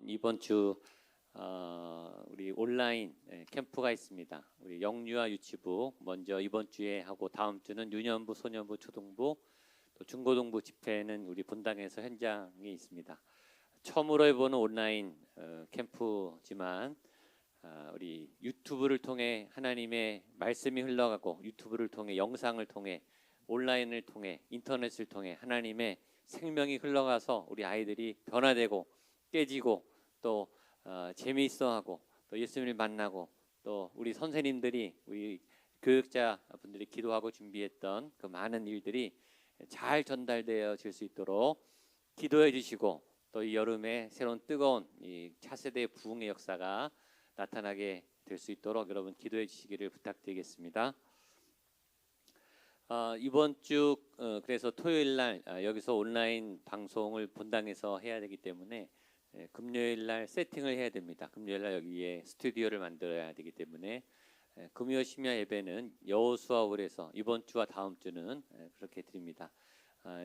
이번 주 우리 온라인 캠프가 있습니다. 우리 영유아 유치부 먼저 이번 주에 하고 다음 주는 유년부, 소년부, 초등부, 또 중고등부 집회는 우리 본당에서 현장에 있습니다. 처음으로 해보는 온라인 캠프지만 우리 유튜브를 통해 하나님의 말씀이 흘러가고 유튜브를 통해 영상을 통해 온라인을 통해 인터넷을 통해 하나님의 생명이 흘러가서 우리 아이들이 변화되고 깨지고 또 재미있어하고 또 예수님을 만나고 또 우리 선생님들이 우리 교육자분들이 기도하고 준비했던 그 많은 일들이 잘 전달되어질 수 있도록 기도해 주시고 또 이 여름에 새로운 뜨거운 이 차세대 부흥의 역사가 나타나게 될 수 있도록 여러분 기도해 주시기를 부탁드리겠습니다. 이번 주 그래서 토요일 날 여기서 온라인 방송을 본당에서 해야 되기 때문에 금요일 날 세팅을 해야 됩니다. 금요일 날 여기에 스튜디오를 만들어야 되기 때문에 금요 심야 예배는 여호수아홀에서 이번 주와 다음 주는 그렇게 드립니다.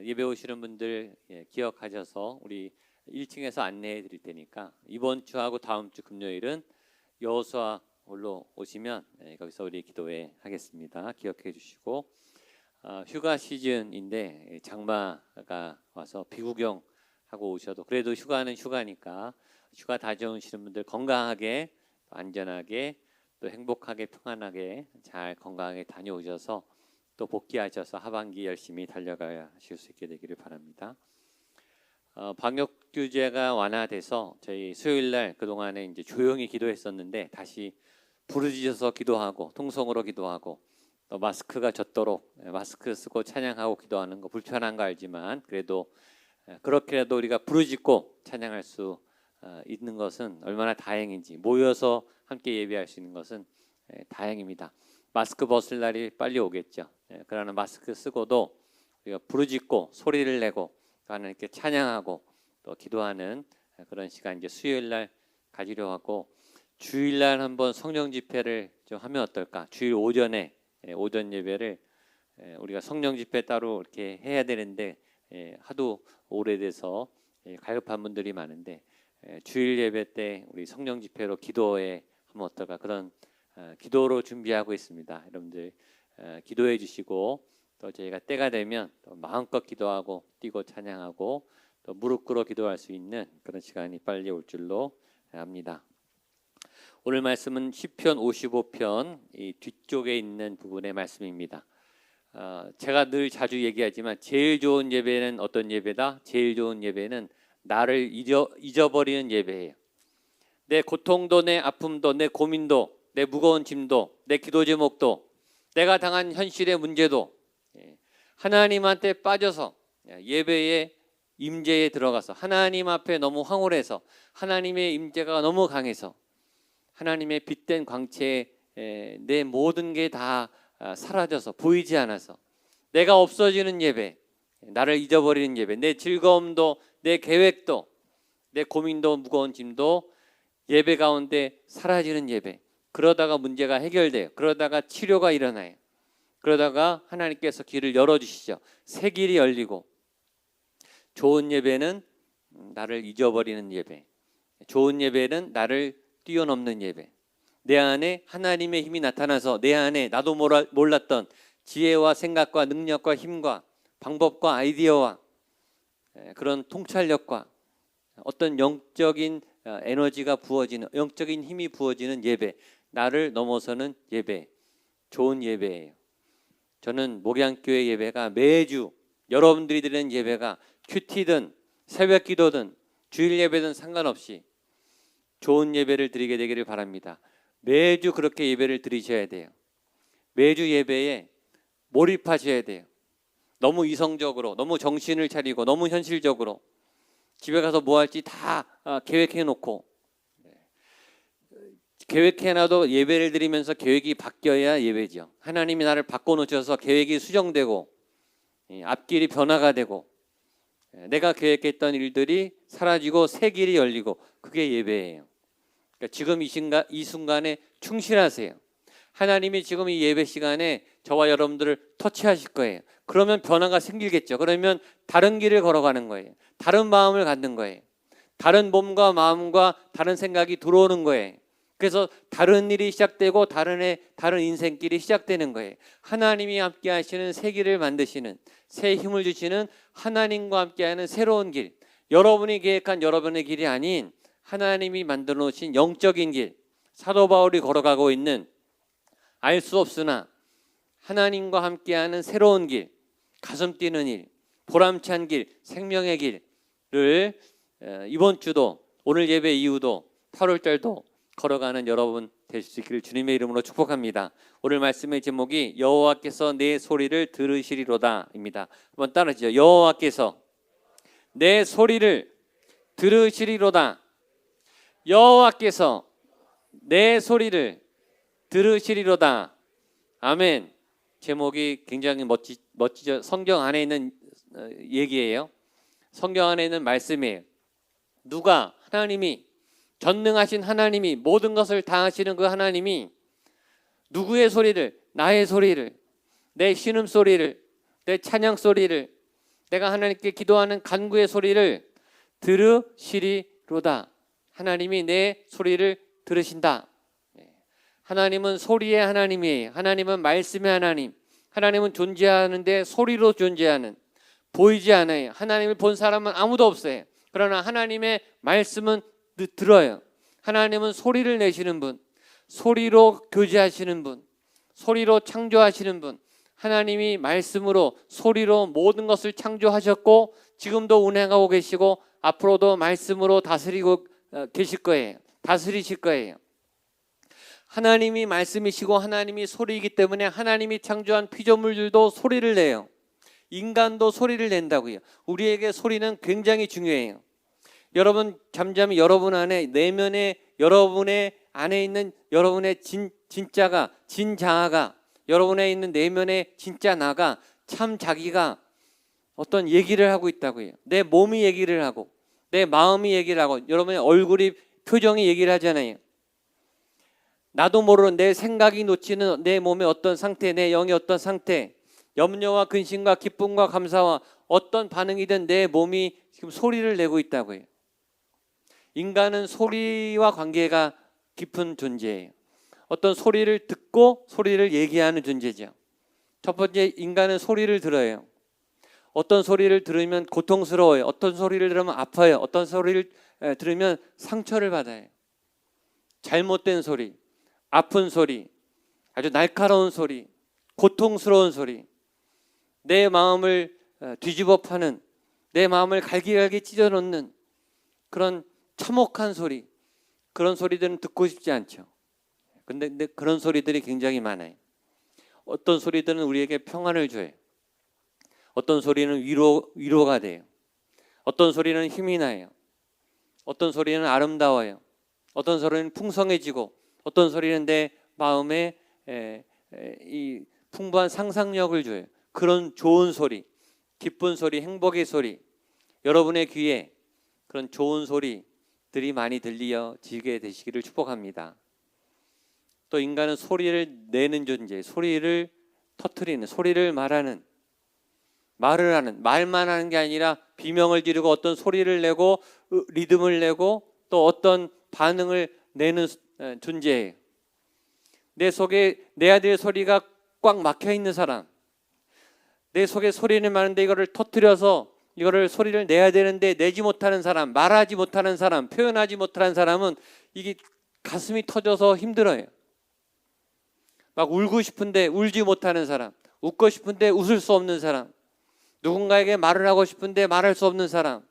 예배 오시는 분들 기억하셔서 우리 1층에서 안내해 드릴 테니까 이번 주하고 다음 주 금요일은 여호수아홀로 오시면 거기서 우리 기도회 하겠습니다. 기억해 주시고 휴가 시즌인데 장마가 와서 비구경하고 오셔도 그래도 휴가는 휴가니까 휴가 다녀오시는 분들 건강하게 안전하게 또 행복하게 평안하게 잘 건강하게 다녀오셔서 또 복귀하셔서 하반기 열심히 달려가실 수 있게 되기를 바랍니다. 방역 규제가 완화돼서 저희 수요일 날 그동안에 이제 조용히 기도했었는데 다시 부르짖어서 기도하고 통성으로 기도하고 또 마스크가 젖도록 마스크 쓰고 찬양하고 기도하는 거 불편한 거 알지만 그래도 그렇게라도 우리가 부르짖고 찬양할 수 있는 것은 얼마나 다행인지 모여서 함께 예배할 수 있는 것은 다행입니다. 마스크 벗을 날이 빨리 오겠죠. 그러나 마스크 쓰고도 우리가 부르짖고 소리를 내고 하나님께 찬양하고 또 기도하는 그런 시간 이제 수요일 날 가지려 하고 주일 날 한번 성령 집회를 좀 하면 어떨까? 주일 오전에 오전 예배를 우리가 성령 집회 따로 이렇게 해야 되는데 하도 오래돼서 갈급한 분들이 많은데 주일 예배 때 우리 성령 집회로 기도회 하면 어떨까? 그런 기도로 준비하고 있습니다. 여러분들 기도해 주시고 또 저희가 때가 되면 또 마음껏 기도하고 뛰고 찬양하고 또 무릎 꿇어 기도할 수 있는 그런 시간이 빨리 올 줄로 압니다. 오늘 말씀은 시편 55편 이 뒤쪽에 있는 부분의 말씀입니다. 제가 늘 자주 얘기하지만 제일 좋은 예배는 어떤 예배다? 제일 좋은 예배는 나를 잊어버리는 예배예요. 내 고통도 내 아픔도 내 고민도 내 무거운 짐도 내 기도 제목도 내가 당한 현실의 문제도 하나님한테 빠져서 예배의 임재에 들어가서 하나님 앞에 너무 황홀해서 하나님의 임재가 너무 강해서 하나님의 빛된 광채에 내 모든 게 다 사라져서 보이지 않아서 내가 없어지는 예배, 나를 잊어버리는 예배, 내 즐거움도 내 계획도 내 고민도 무거운 짐도 예배 가운데 사라지는 예배. 그러다가 문제가 해결돼요. 그러다가 치료가 일어나요. 그러다가 하나님께서 길을 열어주시죠. 새 길이 열리고 좋은 예배는 나를 잊어버리는 예배, 좋은 예배는 나를 뛰어넘는 예배. 내 안에 하나님의 힘이 나타나서 내 안에 나도 몰랐던 지혜와 생각과 능력과 힘과 방법과 아이디어와 그런 통찰력과 어떤 영적인 에너지가 부어지는 영적인 힘이 부어지는 예배, 나를 넘어서는 예배, 좋은 예배예요. 저는 목양교회 예배가 매주 여러분들이 드리는 예배가 큐티든 새벽 기도든 주일 예배든 상관없이 좋은 예배를 드리게 되기를 바랍니다. 매주 그렇게 예배를 드리셔야 돼요. 매주 예배에 몰입하셔야 돼요. 너무 이성적으로, 너무 정신을 차리고 너무 현실적으로 집에 가서 뭐 할지 다 계획해 놓고 계획해놔도 예배를 드리면서 계획이 바뀌어야 예배죠. 하나님이 나를 바꿔놓으셔서 계획이 수정되고 앞길이 변화가 되고 내가 계획했던 일들이 사라지고 새 길이 열리고 그게 예배예요. 그러니까 지금 이 순간에 충실하세요. 하나님이 지금 이 예배 시간에 저와 여러분들을 터치하실 거예요. 그러면 변화가 생기겠죠. 그러면 다른 길을 걸어가는 거예요. 다른 마음을 갖는 거예요. 다른 몸과 마음과 다른 생각이 들어오는 거예요. 그래서 다른 일이 시작되고 다른 인생길이 시작되는 거예요. 하나님이 함께 하시는 새 길을 만드시는, 새 힘을 주시는 하나님과 함께하는 새로운 길, 여러분이 계획한 여러분의 길이 아닌 하나님이 만들어 놓으신 영적인 길, 사도 바울이 걸어가고 있는 알 수 없으나 하나님과 함께하는 새로운 길, 가슴 뛰는 일, 보람찬 길, 생명의 길을 이번 주도, 오늘 예배 이후도 8월달도 걸어가는 여러분 될 수 있기를 주님의 이름으로 축복합니다. 오늘 말씀의 제목이 여호와께서 내 소리를 들으시리로다입니다. 한번 따라하시죠. 여호와께서 내 소리를 들으시리로다. 여호와께서 내 소리를 들으시리로다. 아멘. 제목이 굉장히 멋지죠. 성경 안에 있는 얘기예요. 성경 안에 있는 말씀이에요. 누가? 하나님이, 전능하신 하나님이, 모든 것을 다 하시는 그 하나님이 누구의 소리를? 나의 소리를, 내 신음소리를, 내 찬양소리를, 내가 하나님께 기도하는 간구의 소리를 들으시리로다. 하나님이 내 소리를 들으신다. 하나님은 소리의 하나님이에요. 하나님은 말씀의 하나님. 하나님은 존재하는데 소리로 존재하는, 보이지 않아요. 하나님을 본 사람은 아무도 없어요. 그러나 하나님의 말씀은 들어요. 하나님은 소리를 내시는 분, 소리로 교제하시는 분, 소리로 창조하시는 분. 하나님이 말씀으로, 소리로 모든 것을 창조하셨고 지금도 운행하고 계시고 앞으로도 말씀으로 다스리고 계실 거예요. 다스리실 거예요. 하나님이 말씀이시고 하나님이 소리이기 때문에 하나님이 창조한 피조물들도 소리를 내요. 인간도 소리를 낸다고요. 우리에게 소리는 굉장히 중요해요. 여러분 잠잠히 여러분 안에, 내면에, 여러분의 안에 있는 여러분의 진짜가, 진자아가, 여러분에 있는 내면의 진짜 나가, 참 자기가 어떤 얘기를 하고 있다고요. 내 몸이 얘기를 하고, 내 마음이 얘기를 하고, 여러분의 얼굴이, 표정이 얘기를 하잖아요. 나도 모르는 내 생각이 놓치는 내 몸의 어떤 상태, 내 영의 어떤 상태, 염려와 근심과 기쁨과 감사와 어떤 반응이든 내 몸이 지금 소리를 내고 있다고요. 인간은 소리와 관계가 깊은 존재예요. 어떤 소리를 듣고 소리를 얘기하는 존재죠. 첫 번째, 인간은 소리를 들어요. 어떤 소리를 들으면 고통스러워요. 어떤 소리를 들으면 아파요. 어떤 소리를 들으면 상처를 받아요. 잘못된 소리, 아픈 소리, 아주 날카로운 소리, 고통스러운 소리, 내 마음을 뒤집어 파는, 내 마음을 갈기갈기 찢어놓는 그런 참혹한 소리, 그런 소리들은 듣고 싶지 않죠. 근데 그런 소리들이 굉장히 많아요. 어떤 소리들은 우리에게 평안을 줘요. 어떤 소리는 위로가 돼요. 어떤 소리는 힘이 나요. 어떤 소리는 아름다워요. 어떤 소리는 풍성해지고, 어떤 소리는 내 마음에 이 풍부한 상상력을 줘요. 그런 좋은 소리, 기쁜 소리, 행복의 소리, 여러분의 귀에 그런 좋은 소리들이 많이 들려지게 되시기를 축복합니다. 또 인간은 소리를 내는 존재, 소리를 터뜨리는, 소리를 말하는, 말을 하는, 말만 하는 게 아니라 비명을 지르고 어떤 소리를 내고 리듬을 내고 또 어떤 반응을 내는 존재예요. 내 속에 내 아들의 소리가 꽉 막혀 있는 사람, 내 속에 소리는 많은데 이거를 터뜨려서 이거를 소리를 내야 되는데 내지 못하는 사람, 말하지 못하는 사람, 표현하지 못하는 사람은 이게 가슴이 터져서 힘들어요. 막 울고 싶은데 울지 못하는 사람, 웃고 싶은데 웃을 수 없는 사람, 누군가에게 말을 하고 싶은데 말할 수 없는 사람,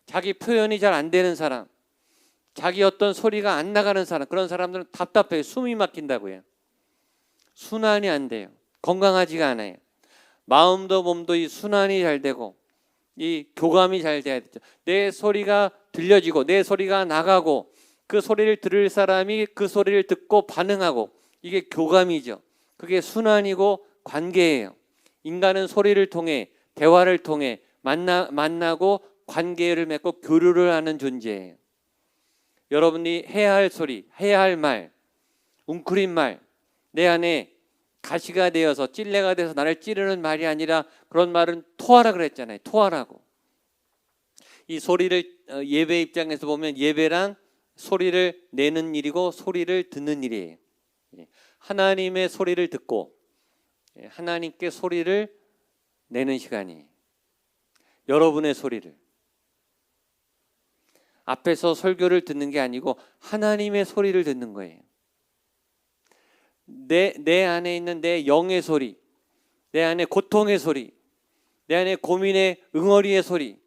자기 표현이 잘 안 되는 사람, 자기 어떤 소리가 안 나가는 사람, 그런 사람들은 답답해요. 숨이 막힌다고요. 순환이 안 돼요. 건강하지가 않아요. 마음도 몸도 이 순환이 잘 되고 이 교감이 잘 돼야 되죠. 내 소리가 들려지고 내 소리가 나가고 그 소리를 들을 사람이 그 소리를 듣고 반응하고, 이게 교감이죠. 그게 순환이고 관계예요. 인간은 소리를 통해, 대화를 통해 만나고 관계를 맺고 교류를 하는 존재예요. 여러분이 해야 할 소리, 해야 할 말, 웅크린 말, 내 안에 가시가 되어서 찔레가 돼서 나를 찌르는 말이 아니라 그런 말은 토하라 그랬잖아요. 토하라고. 이 소리를 예배 입장에서 보면 예배란 소리를 내는 일이고 소리를 듣는 일이에요. 하나님의 소리를 듣고 하나님께 소리를 내는 시간이 여러분의 소리를 앞에서 설교를 듣는 게 아니고 하나님의 소리를 듣는 거예요. 내 안에 있는 내 영의 소리, 내 안에 고통의 소리, 내 안에 고민의 응어리의 소리.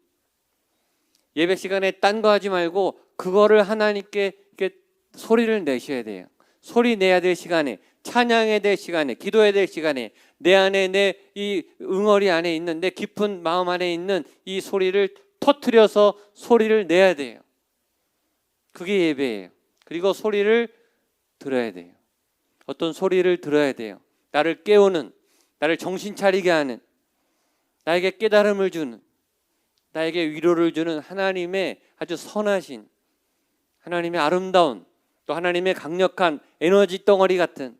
예배 시간에 딴 거 하지 말고 그거를 하나님께 이렇게 소리를 내셔야 돼요. 소리 내야 될 시간에, 찬양해야 될 시간에, 기도해야 될 시간에 내 안에 내 이 응어리 안에 있는 내 깊은 마음 안에 있는 이 소리를 터뜨려서 소리를 내야 돼요. 그게 예배예요. 그리고 소리를 들어야 돼요. 어떤 소리를 들어야 돼요. 나를 깨우는, 나를 정신 차리게 하는, 나에게 깨달음을 주는, 나에게 위로를 주는 하나님의 아주 선하신, 하나님의 아름다운, 또 하나님의 강력한 에너지 덩어리 같은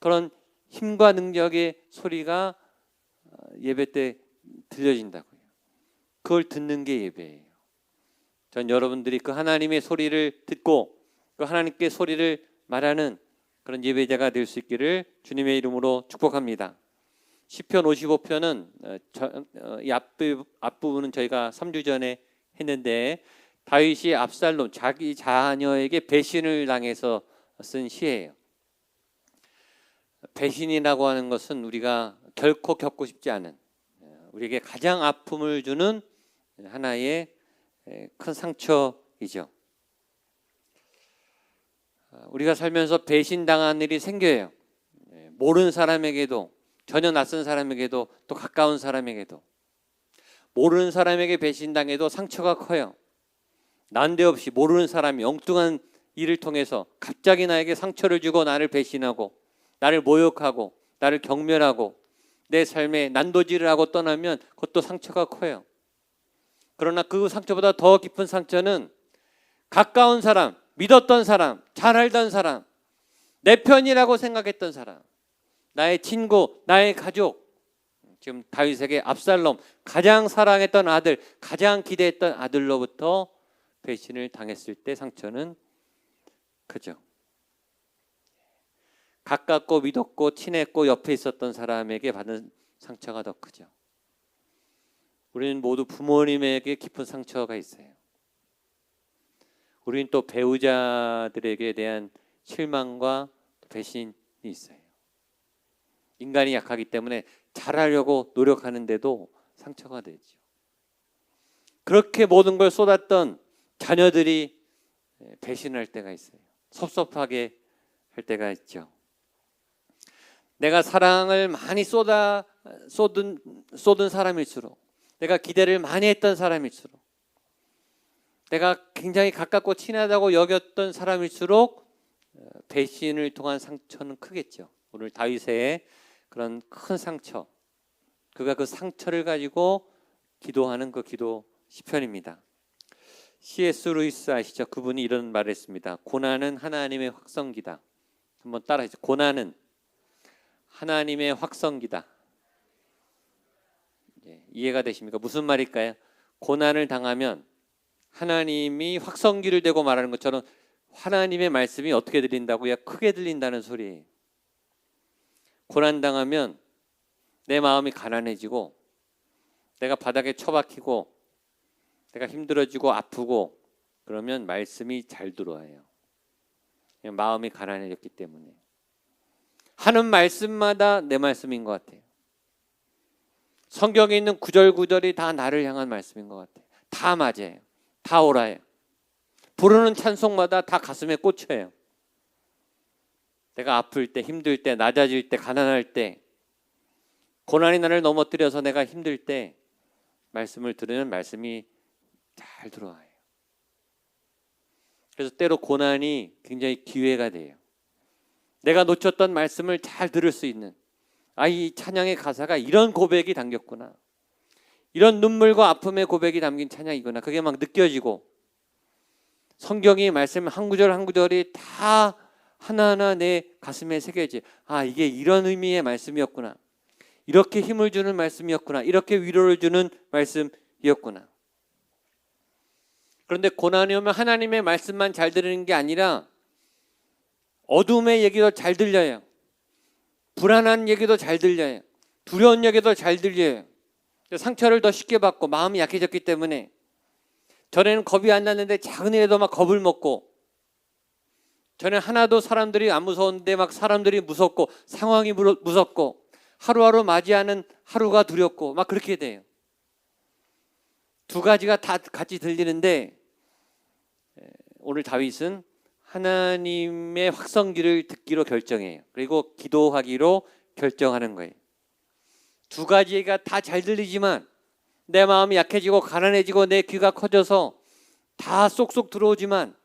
그런 힘과 능력의 소리가 예배 때 들려진다고요. 그걸 듣는 게 예배예요. 전 여러분들이 그 하나님의 소리를 듣고 그 하나님께 소리를 말하는 그런 예배자가 될 수 있기를 주님의 이름으로 축복합니다. 시편 55편은 이 앞부분은 저희가 3주 전에 했는데 다윗이 압살롬 자기 자녀에게 배신을 당해서 쓴 시예요. 배신이라고 하는 것은 우리가 결코 겪고 싶지 않은, 우리에게 가장 아픔을 주는 하나의 큰 상처이죠. 우리가 살면서 배신당한 일이 생겨요. 모르는 사람에게도, 전혀 낯선 사람에게도, 또 가까운 사람에게도. 모르는 사람에게 배신당해도 상처가 커요. 난데없이 모르는 사람이 엉뚱한 일을 통해서 갑자기 나에게 상처를 주고 나를 배신하고 나를 모욕하고 나를 경멸하고 내 삶에 난도질을 하고 떠나면 그것도 상처가 커요. 그러나 그 상처보다 더 깊은 상처는 가까운 사람, 믿었던 사람, 잘 알던 사람, 내 편이라고 생각했던 사람, 나의 친구, 나의 가족, 지금 다윗에게 압살롬, 가장 사랑했던 아들, 가장 기대했던 아들로부터 배신을 당했을 때 상처는 크죠. 가깝고 믿었고 친했고 옆에 있었던 사람에게 받은 상처가 더 크죠. 우리는 모두 부모님에게 깊은 상처가 있어요. 우리는 또 배우자들에게 대한 실망과 배신이 있어요. 인간이 약하기 때문에 잘하려고 노력하는데도 상처가 되죠. 그렇게 모든 걸 쏟았던 자녀들이 배신할 때가 있어요. 섭섭하게 할 때가 있죠. 내가 사랑을 많이 쏟은 사람일수록, 내가 기대를 많이 했던 사람일수록, 내가 굉장히 가깝고 친하다고 여겼던 사람일수록 배신을 통한 상처는 크겠죠. 오늘 다윗의 그런 큰 상처, 그가 그 상처를 가지고 기도하는 그 기도 시편입니다. C.S. 루이스 아시죠? 그분이 이런 말을 했습니다. 고난은 하나님의 확성기다. 한번 따라하시죠. 고난은 하나님의 확성기다. 이해가 되십니까? 무슨 말일까요? 고난을 당하면 하나님이 확성기를 대고 말하는 것처럼 하나님의 말씀이 어떻게 들린다고요? 크게 들린다는 소리예요. 고난당하면 내 마음이 가난해지고 내가 바닥에 처박히고 내가 힘들어지고 아프고 그러면 말씀이 잘 들어와요. 마음이 가난해졌기 때문에. 하는 말씀마다 내 말씀인 것 같아요. 성경에 있는 구절구절이 다 나를 향한 말씀인 것 같아요. 다 맞아요. 다 옳아요. 부르는 찬송마다 다 가슴에 꽂혀요. 내가 아플 때, 힘들 때, 낮아질 때, 가난할 때, 고난이 나를 넘어뜨려서 내가 힘들 때 말씀을 들으면 말씀이 잘 들어와요. 그래서 때로 고난이 굉장히 기회가 돼요. 내가 놓쳤던 말씀을 잘 들을 수 있는, 이 찬양의 가사가 이런 고백이 담겼구나, 이런 눈물과 아픔의 고백이 담긴 찬양이구나, 그게 막 느껴지고 성경이 말씀 한 구절 한 구절이 다 하나하나 내 가슴에 새겨지. 이게 이런 의미의 말씀이었구나, 이렇게 힘을 주는 말씀이었구나, 이렇게 위로를 주는 말씀이었구나. 그런데 고난이 오면 하나님의 말씀만 잘 들리는 게 아니라 어둠의 얘기도 잘 들려요. 불안한 얘기도 잘 들려요. 두려운 얘기도 잘 들려요. 상처를 더 쉽게 받고 마음이 약해졌기 때문에 전에는 겁이 안 났는데 작은 일에도 막 겁을 먹고, 전에 하나도 사람들이 안 무서웠는데 막 사람들이 무섭고 상황이 무섭고 하루하루 맞이하는 하루가 두렵고 막 그렇게 돼요. 두 가지가 다 같이 들리는데 오늘 다윗은 하나님의 확성기를 듣기로 결정해요. 그리고 기도하기로 결정하는 거예요. 두 가지가 다 잘 들리지만 내 마음이 약해지고 가난해지고 내 귀가 커져서 다 쏙쏙 들어오지만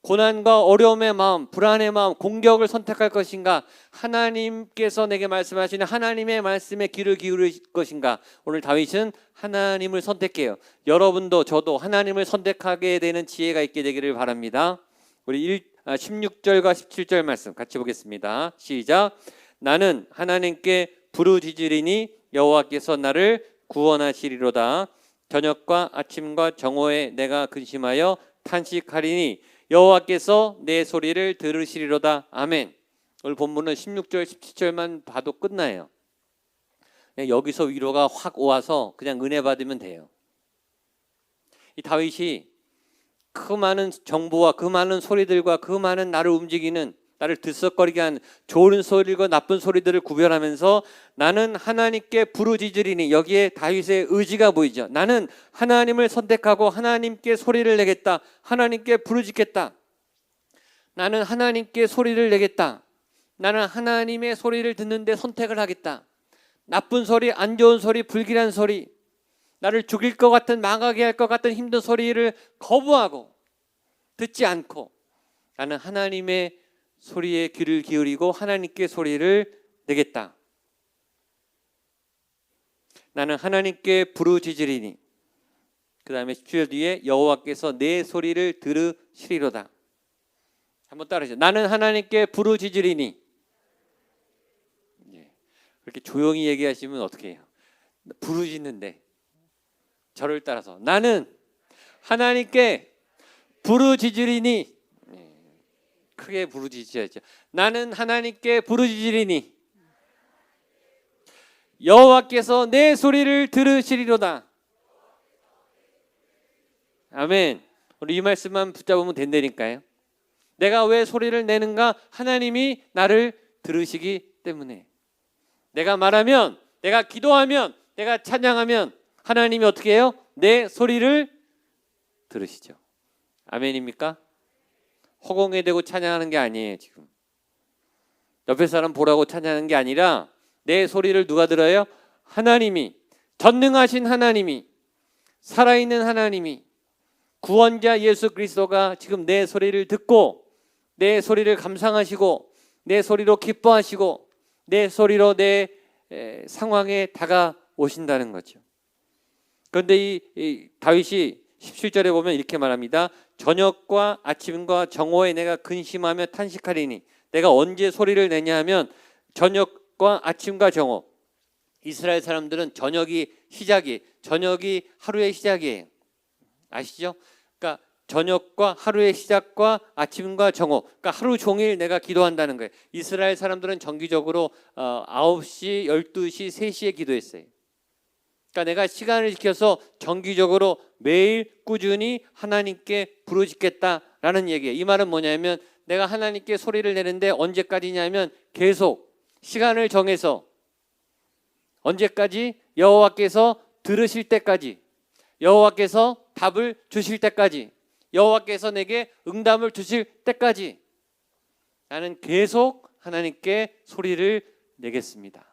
고난과 어려움의 마음, 불안의 마음, 공격을 선택할 것인가, 하나님께서 내게 말씀하시는 하나님의 말씀에 귀를 기울일 것인가. 오늘 다윗은 하나님을 선택해요. 여러분도 저도 하나님을 선택하게 되는 지혜가 있게 되기를 바랍니다. 우리 16절과 17절 말씀 같이 보겠습니다. 시작. 나는 하나님께 부르짖으리니 여호와께서 나를 구원하시리로다. 저녁과 아침과 정오에 내가 근심하여 탄식하리니 여호와께서 내 소리를 들으시리로다. 아멘. 오늘 본문은 16절 17절만 봐도 끝나요. 여기서 위로가 확 와서 그냥 은혜 받으면 돼요. 이 다윗이 그 많은 정보와 그 많은 소리들과 그 많은 나를 움직이는, 나를 들썩거리게 하는 좋은 소리과 나쁜 소리들을 구별하면서 나는 하나님께 부르짖으리니, 여기에 다윗의 의지가 보이죠. 나는 하나님을 선택하고 하나님께 소리를 내겠다. 하나님께 부르짖겠다. 나는 하나님께 소리를 내겠다. 나는 하나님의 소리를 듣는데 선택을 하겠다. 나쁜 소리, 안 좋은 소리, 불길한 소리, 나를 죽일 것 같은, 망하게 할 것 같은 힘든 소리를 거부하고 듣지 않고 나는 하나님의 소리에 귀를 기울이고 하나님께 소리를 내겠다. 나는 하나님께 부르짖으리니, 그 다음에 17절 뒤에 여호와께서 내 소리를 들으시리로다. 한번 따라하시죠. 나는 하나님께 부르짖으리니. 그렇게 조용히 얘기하시면 어떻게 해요? 부르짖는데 저를 따라서 나는 하나님께 부르짖으리니, 크게 부르짖으셔야죠. 나는 하나님께 부르짖으리니 여호와께서 내 소리를 들으시리로다. 아멘. 우리 이 말씀만 붙잡으면 된다니까요. 내가 왜 소리를 내는가? 하나님이 나를 들으시기 때문에. 내가 말하면, 내가 기도하면, 내가 찬양하면 하나님이 어떻게 해요? 내 소리를 들으시죠. 아멘입니까? 허공에 대고 찬양하는 게 아니에요. 지금 옆에 사람 보라고 찬양하는 게 아니라 내 소리를 누가 들어요? 하나님이, 전능하신 하나님이, 살아있는 하나님이, 구원자 예수 그리스도가 지금 내 소리를 듣고 내 소리를 감상하시고 내 소리로 기뻐하시고 내 소리로 내 상황에 다가오신다는 거죠. 그런데 이 다윗이 17절에 보면 이렇게 말합니다. 저녁과 아침과 정오에 내가 근심하며 탄식하리니. 내가 언제 소리를 내냐 하면 저녁과 아침과 정오. 이스라엘 사람들은 저녁이 하루의 시작이에요. 아시죠? 그러니까 저녁과 하루의 시작과 아침과 정오, 그러니까 하루 종일 내가 기도한다는 거예요. 이스라엘 사람들은 정기적으로 9시, 12시, 3시에 기도했어요. 그러니까 내가 시간을 지켜서 정기적으로 매일 꾸준히 하나님께 부르짖겠다라는 얘기예요. 이 말은 뭐냐면 내가 하나님께 소리를 내는데 언제까지냐면 계속 시간을 정해서 언제까지? 여호와께서 들으실 때까지, 여호와께서 답을 주실 때까지, 여호와께서 내게 응답을 주실 때까지 나는 계속 하나님께 소리를 내겠습니다.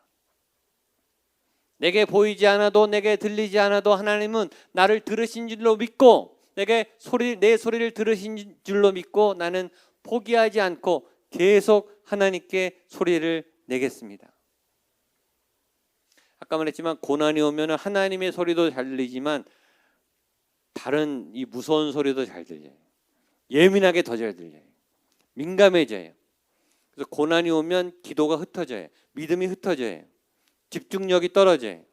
내게 보이지 않아도, 내게 들리지 않아도 하나님은 나를 들으신 줄로 믿고, 내 소리를 들으신 줄로 믿고 나는 포기하지 않고 계속 하나님께 소리를 내겠습니다. 아까 말했지만 고난이 오면 하나님의 소리도 잘 들리지만 다른 이 무서운 소리도 잘 들려요. 예민하게 더 잘 들려요. 민감해져요. 그래서 고난이 오면 기도가 흩어져요. 믿음이 흩어져요. 집중력이 떨어져요.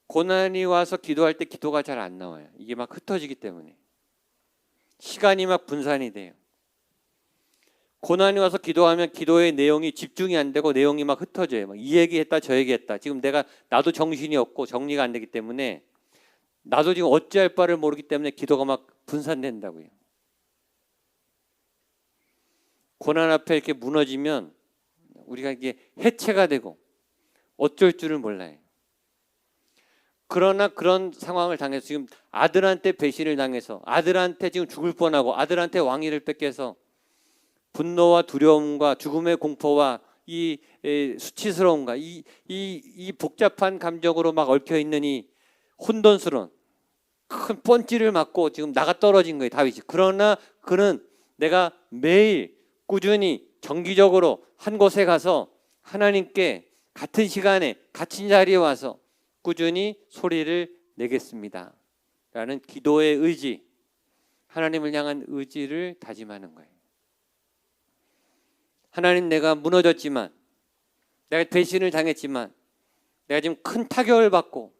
고난이 와서 기도할 때 기도가 잘 안 나와요. 이게 막 흩어지기 때문에. 시간이 막 분산이 돼요. 고난이 와서 기도하면 기도의 내용이 집중이 안 되고 내용이 막 흩어져요. 막 이 얘기했다 저 얘기했다. 지금 나도 정신이 없고 정리가 안 되기 때문에 나도 지금 어찌할 바를 모르기 때문에 기도가 막 분산된다고요. 고난 앞에 이렇게 무너지면 우리가 이게 해체가 되고 어쩔 줄을 몰라요. 그러나 그런 상황을 당해서 지금 아들한테 배신을 당해서 아들한테 지금 죽을 뻔하고 아들한테 왕위를 뺏겨서 분노와 두려움과 죽음의 공포와 이 수치스러움과 이 복잡한 감정으로 막 얽혀 있는 이 혼돈스러운 큰 펀치를 맞고 지금 나가 떨어진 거예요, 다윗이. 그러나 그는 내가 매일 꾸준히 정기적으로 한 곳에 가서 하나님께 같은 시간에 같은 자리에 와서 꾸준히 소리를 내겠습니다 라는 기도의 의지, 하나님을 향한 의지를 다짐하는 거예요. 하나님, 내가 무너졌지만, 내가 배신을 당했지만, 내가 지금 큰 타격을 받고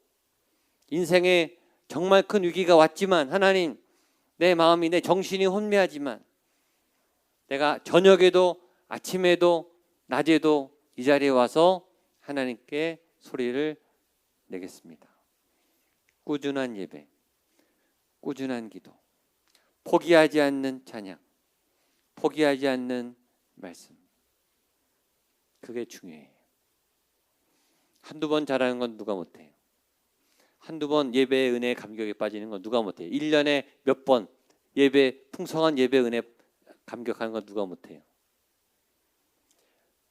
인생에 정말 큰 위기가 왔지만, 하나님, 내 마음이, 내 정신이 혼미하지만 내가 저녁에도 아침에도 낮에도 이 자리에 와서 하나님께 소리를 내겠습니다. 꾸준한 예배, 꾸준한 기도, 포기하지 않는 찬양, 포기하지 않는 말씀. 그게 중요해요. 한두 번 잘하는 건 누가 못해요. 한두 번 예배의 은혜의 감격에 빠지는 건 누가 못해요. 1년에 몇 번 풍성한 예배 은혜 감격하는 건 누가 못해요.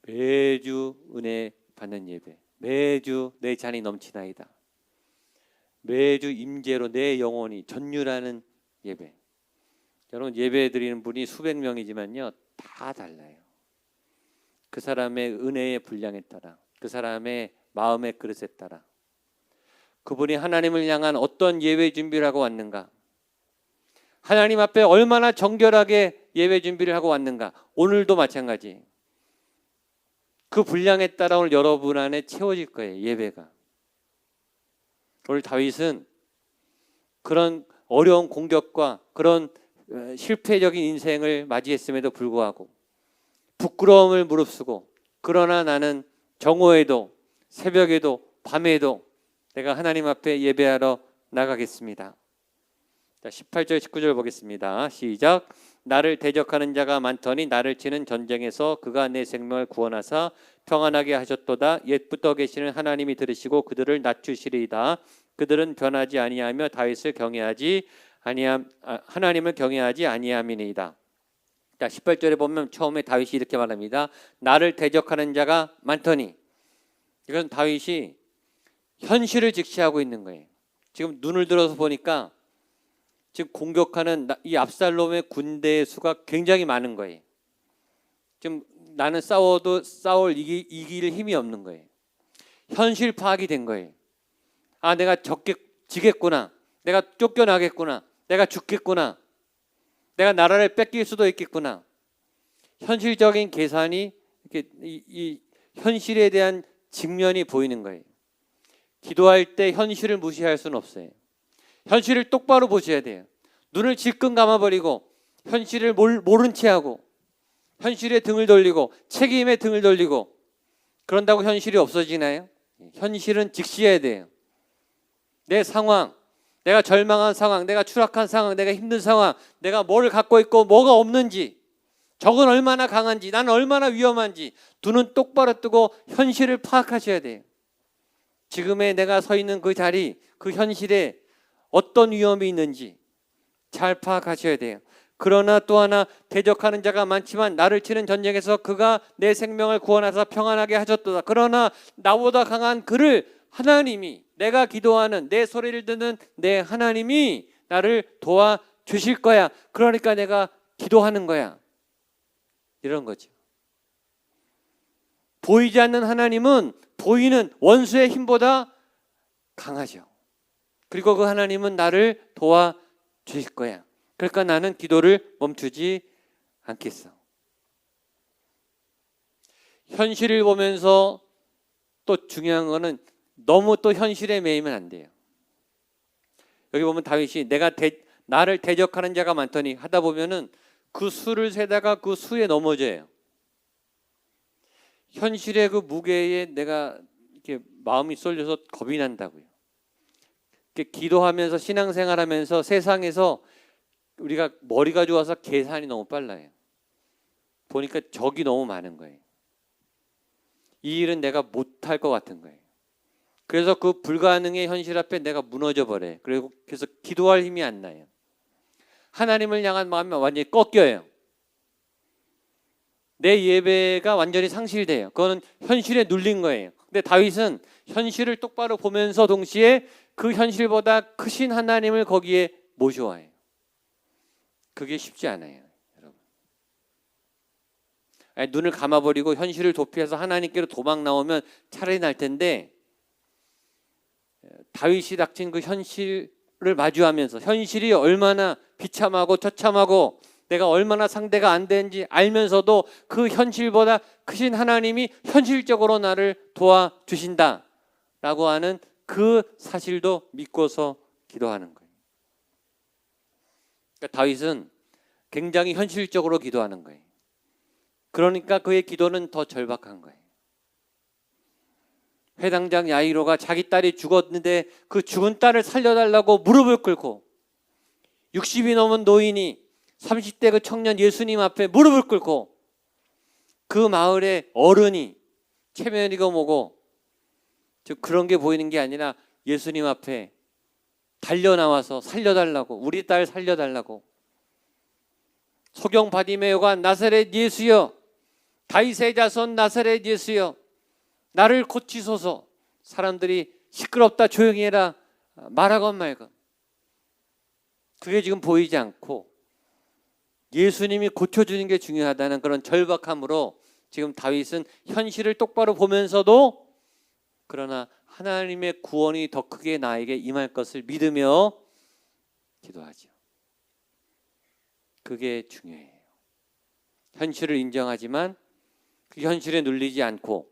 매주 은혜 받는 예배, 매주 내 잔이 넘치나이다, 매주 임재로 내 영혼이 전율하는 예배. 여러분, 예배 드리는 분이 수백 명이지만요, 다 달라요. 그 사람의 은혜의 분량에 따라, 그 사람의 마음의 그릇에 따라, 그분이 하나님을 향한 어떤 예배 준비를 하고 왔는가, 하나님 앞에 얼마나 정결하게 예배 준비를 하고 왔는가. 오늘도 마찬가지. 그 분량에 따라 오늘 여러분 안에 채워질 거예요, 예배가. 오늘 다윗은 그런 어려운 공격과 그런 실패적인 인생을 맞이했음에도 불구하고 부끄러움을 무릅쓰고, 그러나 나는 정오에도 새벽에도 밤에도 내가 하나님 앞에 예배하러 나가겠습니다. 자, 18절 19절 보겠습니다. 시작. 나를 대적하는 자가 많더니 나를 치는 전쟁에서 그가 내 생명을 구원하사 평안하게 하셨도다. 옛부터 계시는 하나님이 들으시고 그들을 낮추시리이다. 그들은 변하지 아니하며 다윗을 경외하지 아니함, 하나님을 경외하지 아니함이니이다. 자, 18절에 보면 처음에 다윗이 이렇게 말합니다. 나를 대적하는 자가 많더니. 이건 다윗이 현실을 직시하고 있는 거예요. 지금 눈을 들어서 보니까 지금 공격하는 이 압살롬의 군대의 수가 굉장히 많은 거예요. 지금 나는 싸워도 이길 힘이 없는 거예요. 현실 파악이 된 거예요. 아, 내가 지겠구나. 내가 쫓겨나겠구나. 내가 죽겠구나. 내가 나라를 뺏길 수도 있겠구나. 현실적인 계산이 이렇게 이 현실에 대한 직면이 보이는 거예요. 기도할 때 현실을 무시할 수는 없어요. 현실을 똑바로 보셔야 돼요. 눈을 질끈 감아버리고 현실을 모른 채 하고 현실에 등을 돌리고 책임에 등을 돌리고 그런다고 현실이 없어지나요? 현실은 직시해야 돼요. 내 상황, 내가 절망한 상황, 내가 추락한 상황, 내가 힘든 상황, 내가 뭘 갖고 있고 뭐가 없는지, 적은 얼마나 강한지, 나는 얼마나 위험한지 두 눈 똑바로 뜨고 현실을 파악하셔야 돼요. 지금의 내가 서 있는 그 자리, 그 현실에 어떤 위험이 있는지 잘 파악하셔야 돼요. 그러나 또 하나, 대적하는 자가 많지만 나를 치는 전쟁에서 그가 내 생명을 구원하사 평안하게 하셨도다. 그러나 나보다 강한 그를 하나님이, 내가 기도하는, 내 소리를 듣는 내 하나님이 나를 도와주실 거야. 그러니까 내가 기도하는 거야. 이런 거죠. 보이지 않는 하나님은 보이는 원수의 힘보다 강하죠. 그리고 그 하나님은 나를 도와주실 거야. 그러니까 나는 기도를 멈추지 않겠어. 현실을 보면서 또 중요한 거는 너무 또 현실에 매이면 안 돼요. 여기 보면 다윗이 나를 대적하는 자가 많더니 하다 보면은 그 수를 세다가 그 수에 넘어져요. 현실의 그 무게에 내가 이렇게 마음이 쏠려서 겁이 난다고요. 이렇게 기도하면서 신앙생활하면서 세상에서 우리가 머리가 좋아서 계산이 너무 빨라요. 보니까 적이 너무 많은 거예요. 이 일은 내가 못할 것 같은 거예요. 그래서 그 불가능의 현실 앞에 내가 무너져 버려요. 그래서 기도할 힘이 안 나요. 하나님을 향한 마음이 완전히 꺾여요. 내 예배가 완전히 상실돼요. 그거는 현실에 눌린 거예요. 근데 다윗은 현실을 똑바로 보면서 동시에 그 현실보다 크신 하나님을 거기에 모셔와요. 그게 쉽지 않아요, 여러분. 눈을 감아버리고 현실을 도피해서 하나님께로 도망 나오면 차라리 날 텐데, 다윗이 닥친 그 현실을 마주하면서 현실이 얼마나 비참하고 처참하고 내가 얼마나 상대가 안 되는지 알면서도 그 현실보다 크신 하나님이 현실적으로 나를 도와주신다라고 하는 그 사실도 믿고서 기도하는 거예요. 그러니까 다윗은 굉장히 현실적으로 기도하는 거예요. 그러니까 그의 기도는 더 절박한 거예요. 회당장 야이로가 자기 딸이 죽었는데 그 죽은 딸을 살려달라고 무릎을 꿇고 60이 넘은 노인이 30대 그 청년 예수님 앞에 무릎을 꿇고 그 마을의 어른이 체면이고 뭐고 그런 게 보이는 게 아니라 예수님 앞에 달려나와서 살려달라고, 우리 딸 살려달라고, 소경 바디메오가 나사렛 예수여, 다윗의 자손 나사렛 예수여, 나를 고치소서. 사람들이 시끄럽다, 조용히 해라, 말하건 말건. 그게 지금 보이지 않고 예수님이 고쳐주는 게 중요하다는 그런 절박함으로 지금 다윗은 현실을 똑바로 보면서도 그러나 하나님의 구원이 더 크게 나에게 임할 것을 믿으며 기도하죠. 그게 중요해요. 현실을 인정하지만 그 현실에 눌리지 않고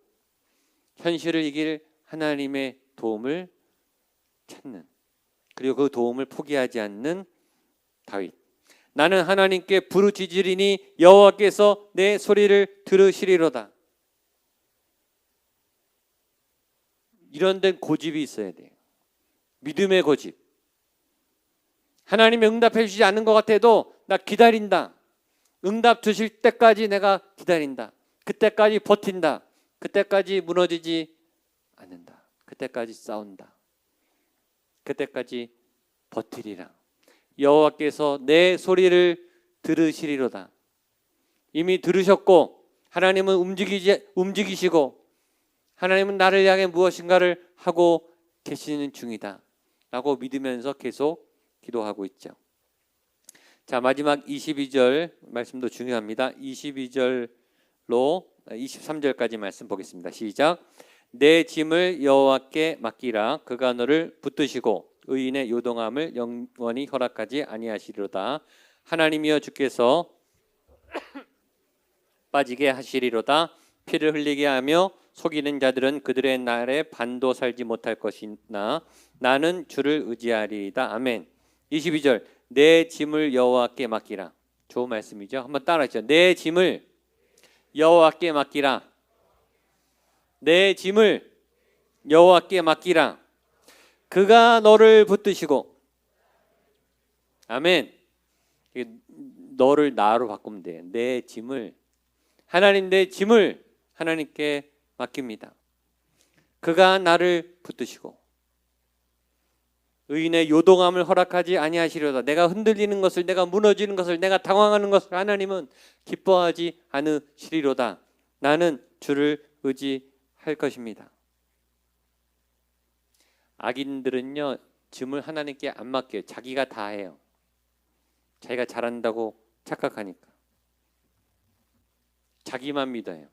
현실을 이길 하나님의 도움을 찾는, 그리고 그 도움을 포기하지 않는 다윗. 나는 하나님께 부르짖으리니 여호와께서 내 소리를 들으시리로다. 이런 데 고집이 있어야 돼요. 믿음의 고집. 하나님이 응답해 주지 않는 것 같아도 나 기다린다. 응답 주실 때까지 내가 기다린다. 그때까지 버틴다. 그때까지 무너지지 않는다. 그때까지 싸운다. 그때까지 버티리라. 여호와께서 내 소리를 들으시리로다. 이미 들으셨고 하나님은 움직이시고 하나님은 나를 향해 무엇인가를 하고 계시는 중이다 라고 믿으면서 계속 기도하고 있죠. 자, 마지막 22절 말씀도 중요합니다. 22절로 23절까지 말씀 보겠습니다. 시작. 내 짐을 여호와께 맡기라. 그가 너를 붙드시고 의인의 요동함을 영원히 허락하지 아니하시리로다. 하나님이여 주께서 빠지게 하시리로다. 피를 흘리게 하며 속이는 자들은 그들의 날에 반도 살지 못할 것이나 나는 주를 의지하리이다. 아멘. 22절 내 짐을 여호와께 맡기라. 좋은 말씀이죠. 한번 따라하시죠. 내 짐을 여호와께 맡기라. 내 짐을 여호와께 맡기라. 그가 너를 붙드시고. 아멘. 너를 나로 바꾸면 돼. 내 짐을, 하나님 내 짐을 하나님께 맡깁니다. 그가 나를 붙드시고 의인의 요동함을 허락하지 아니하시려다. 내가 흔들리는 것을, 내가 무너지는 것을, 내가 당황하는 것을 하나님은 기뻐하지 않으시리로다. 나는 주를 의지할 것입니다. 악인들은요, 짐을 하나님께 안 맡겨요. 자기가 다 해요. 자기가 잘한다고 착각하니까. 자기만 믿어요.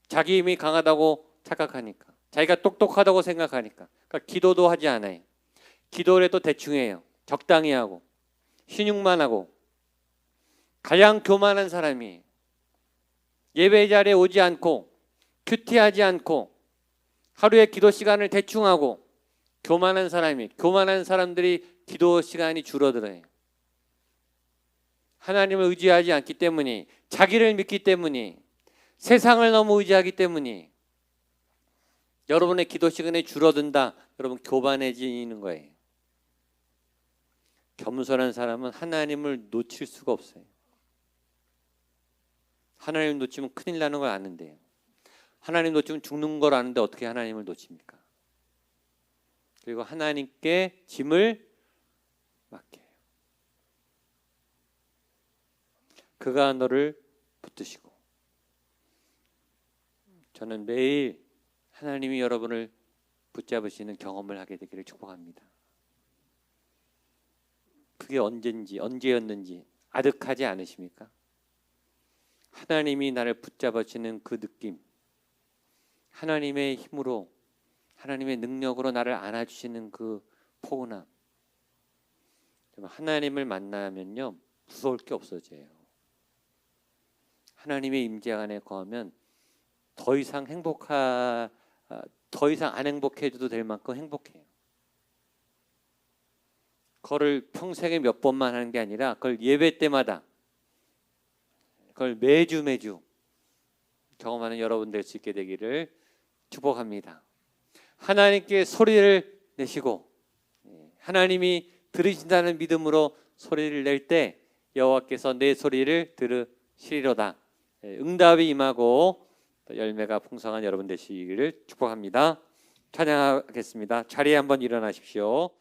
자기 힘이 강하다고 착각하니까. 자기가 똑똑하다고 생각하니까. 그러니까 기도도 하지 않아요. 기도를 해도 대충 해요. 적당히 하고 신용만 하고. 가장 교만한 사람이에요. 예배 자리에 오지 않고 큐티하지 않고 하루에 기도 시간을 대충 하고 교만한 사람들이 기도 시간이 줄어들어요. 하나님을 의지하지 않기 때문이, 자기를 믿기 때문이, 세상을 너무 의지하기 때문이 여러분의 기도 시간이 줄어든다. 여러분 교만해지는 거예요. 겸손한 사람은 하나님을 놓칠 수가 없어요. 하나님을 놓치면 큰일 나는 걸 아는데요. 하나님 놓치면 죽는 걸 아는데 어떻게 하나님을 놓칩니까? 그리고 하나님께 짐을 맡겨요. 그가 너를 붙드시고. 저는 매일 하나님이 여러분을 붙잡으시는 경험을 하게 되기를 축복합니다. 그게 언제였는지 아득하지 않으십니까? 하나님이 나를 붙잡으시는 그 느낌, 하나님의 힘으로, 하나님의 능력으로 나를 안아주시는 그 포근함. 하나님을 만나면요, 무서울 게 없어져요. 하나님의 임재 안에 거하면 더 이상 안 행복해져도 될 만큼 행복해요. 그걸 평생에 몇 번만 하는 게 아니라 그걸 예배 때마다, 그걸 매주 경험하는 여러분 될 수 있게 되기를 축복합니다. 하나님께 소리를 내시고 하나님이 들으신다는 믿음으로 소리를 낼 때 여호와께서 내 소리를 들으시리로다. 응답이 임하고 열매가 풍성한 여러분 되시기를 축복합니다. 찬양하겠습니다. 자리에 한번 일어나십시오.